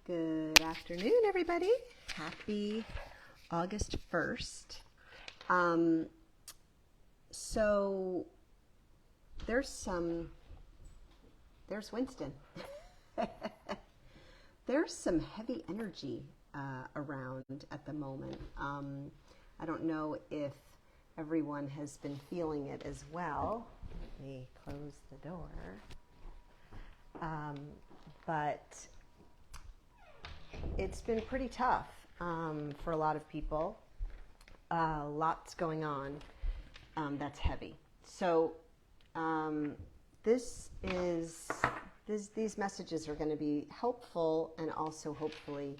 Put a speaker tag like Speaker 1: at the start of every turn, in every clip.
Speaker 1: Good afternoon, everybody. Happy August 1st. So there's Winston. There's some heavy energy around at the moment. I don't know if everyone has been feeling it as well. Let me close the door. But it's been pretty tough for a lot of people. Lots going on that's heavy. So these messages are going to be helpful and also hopefully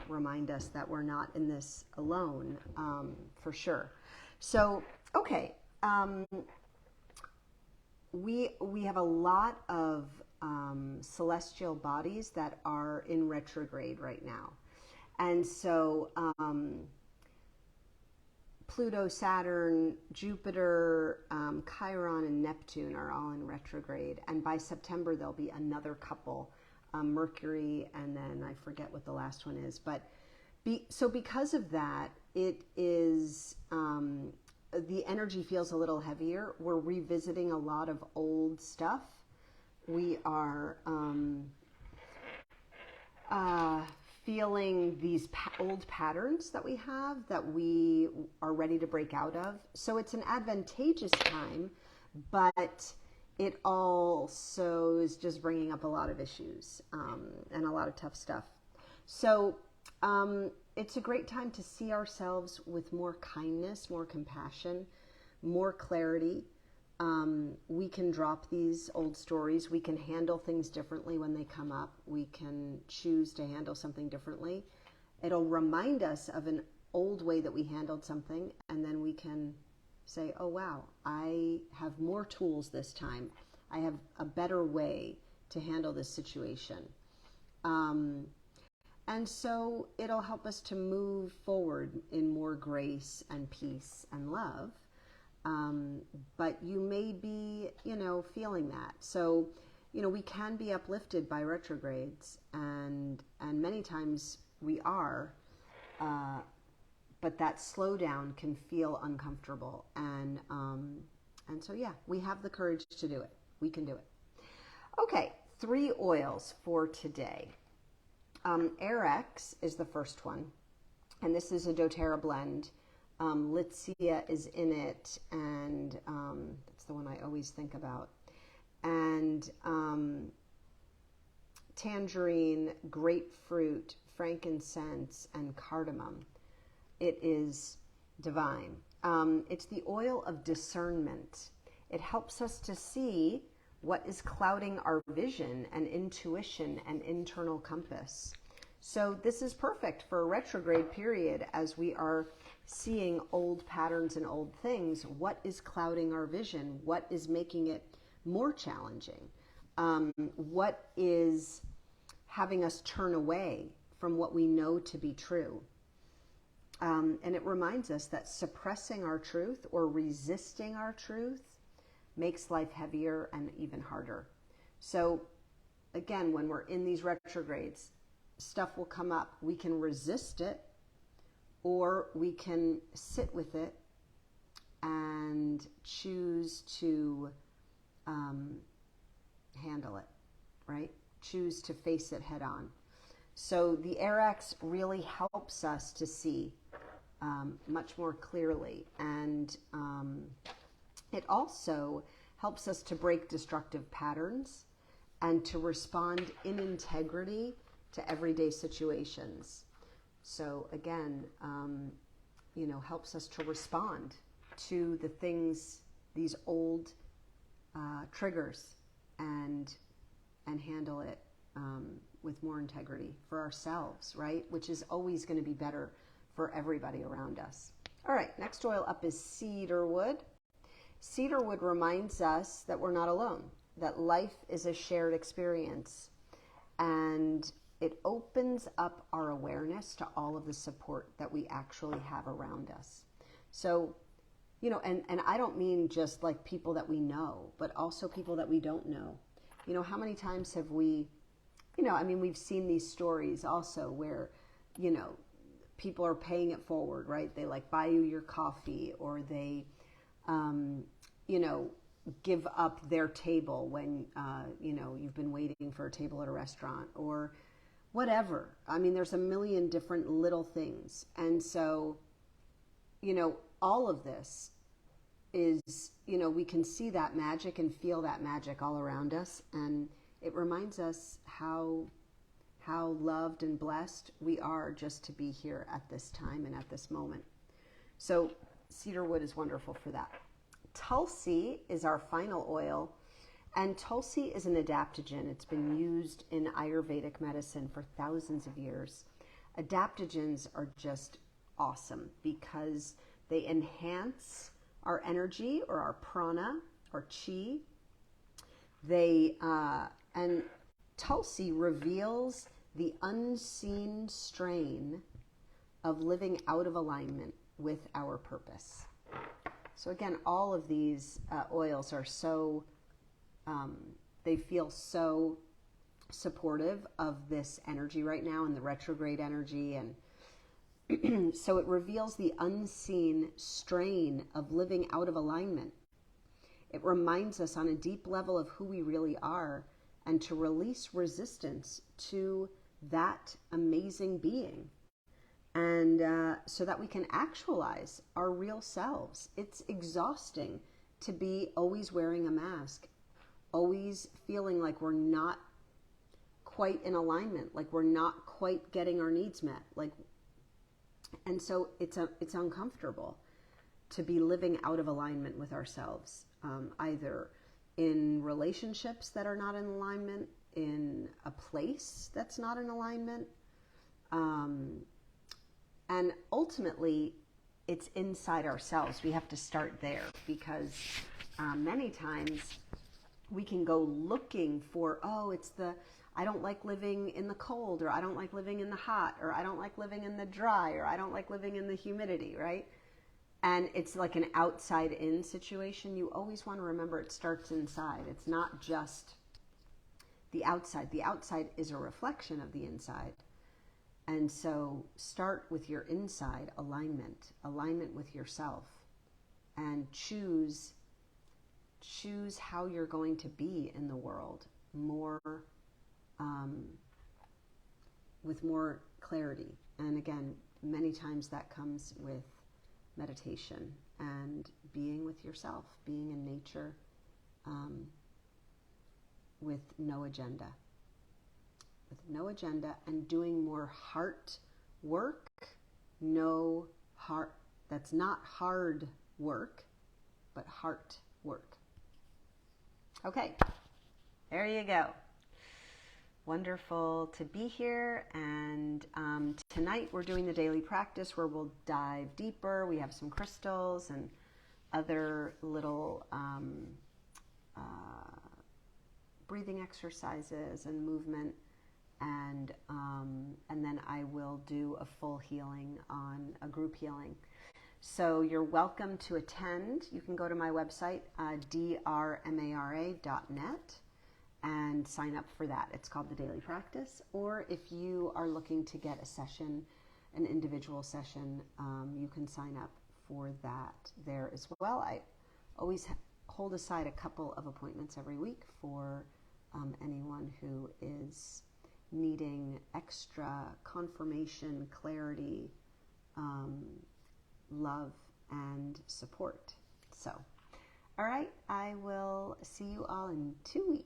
Speaker 1: remind us that we're not in this alone, for sure. So, okay, we have a lot of celestial bodies that are in retrograde right now. And so Pluto, Saturn, Jupiter, Chiron, and Neptune are all in retrograde. And by September, there'll be another couple, Mercury, and then I forget what the last one is. But so because of that, it is, the energy feels a little heavier. We're revisiting a lot of old stuff. We are feeling these old patterns that we have that we are ready to break out of. So it's an advantageous time, but it also is just bringing up a lot of issues and a lot of tough stuff. So it's a great time to see ourselves with more kindness, more compassion, more clarity. We can drop these old stories. We can handle things differently when they come up. We can choose to handle something differently. It'll remind us of an old way that we handled something, and then we can say, oh, wow, I have more tools this time. I have a better way to handle this situation. And so it'll help us to move forward in more grace and peace and love. But you may be, feeling that. So, we can be uplifted by retrogrades, and many times we are, but that slowdown can feel uncomfortable. And so, yeah, we have the courage to do it. We can do it. Okay, 3 oils for today. Arex is the first one, and this is a Doterra blend. Litsia is in it, and that's the one I always think about. And tangerine, grapefruit, frankincense, and cardamom. It is divine. It's the oil of discernment. It helps us to see what is clouding our vision and intuition and internal compass. So this is perfect for a retrograde period as we are seeing old patterns and old things. What is clouding our vision? What is making it more challenging? What is having us turn away from what we know to be true? And it reminds us that suppressing our truth or resisting our truth makes life heavier and even harder. So again, when we're in these retrogrades, stuff will come up. We can resist it, or we can sit with it and choose to handle it, right? Choose to face it head on. So the Arex really helps us to see much more clearly. And it also helps us to break destructive patterns and to respond in integrity to everyday situations. So again, helps us to respond to the things, these old triggers, and handle it with more integrity for ourselves, right? Which is always going to be better for everybody around us. All right, next oil up is cedarwood. Cedarwood reminds us that we're not alone, that life is a shared experience, and it opens up our awareness to all of the support that we actually have around us. So, and I don't mean just like people that we know, but also people that we don't know. How many times have we, I mean, we've seen these stories also where, people are paying it forward, right? They like buy you your coffee, or they, you know, give up their table when, you've been waiting for a table at a restaurant, or whatever. I mean, there's a million different little things. And so, all of this is, we can see that magic and feel that magic all around us. And it reminds us how loved and blessed we are just to be here at this time and at this moment. So cedarwood is wonderful for that. Tulsi is our final oil, and Tulsi is an adaptogen. It's been used in Ayurvedic medicine for thousands of years. Adaptogens are just awesome because they enhance our energy, or our prana or chi. And Tulsi reveals the unseen strain of living out of alignment with our purpose. So again, all of these oils are so, they feel so supportive of this energy right now, and the retrograde energy. And so it reveals the unseen strain of living out of alignment. It reminds us on a deep level of who we really are, and to release resistance to that amazing being. And so that we can actualize our real selves. It's exhausting to be always wearing a mask, always feeling like we're not quite in alignment, like we're not quite getting our needs met. And so it's uncomfortable to be living out of alignment with ourselves, either in relationships that are not in alignment, in a place that's not in alignment. And ultimately, it's inside ourselves. We have to start there, because many times we can go looking for, I don't like living in the cold, or I don't like living in the hot, or I don't like living in the dry, or I don't like living in the humidity, right? And it's like an outside-in situation. You always want to remember it starts inside. It's not just the outside. The outside is a reflection of the inside. And so start with your inside alignment with yourself, and choose how you're going to be in the world more, with more clarity. And again, many times that comes with meditation and being with yourself, being in nature, with no agenda. And doing more heart work. That's not hard work, but heart work. Okay, there you go. Wonderful to be here. And tonight we're doing the daily practice where we'll dive deeper. We have some crystals and other little breathing exercises and movement. And then I will do a full healing, on a group healing. So you're welcome to attend. You can go to my website, drmara.net, and sign up for that. It's called the Daily Practice. Or if you are looking to get a session, an individual session, you can sign up for that there as well. I always hold aside a couple of appointments every week for anyone who is needing extra confirmation, clarity, love, and support. So, all right, I will see you all in 2 weeks.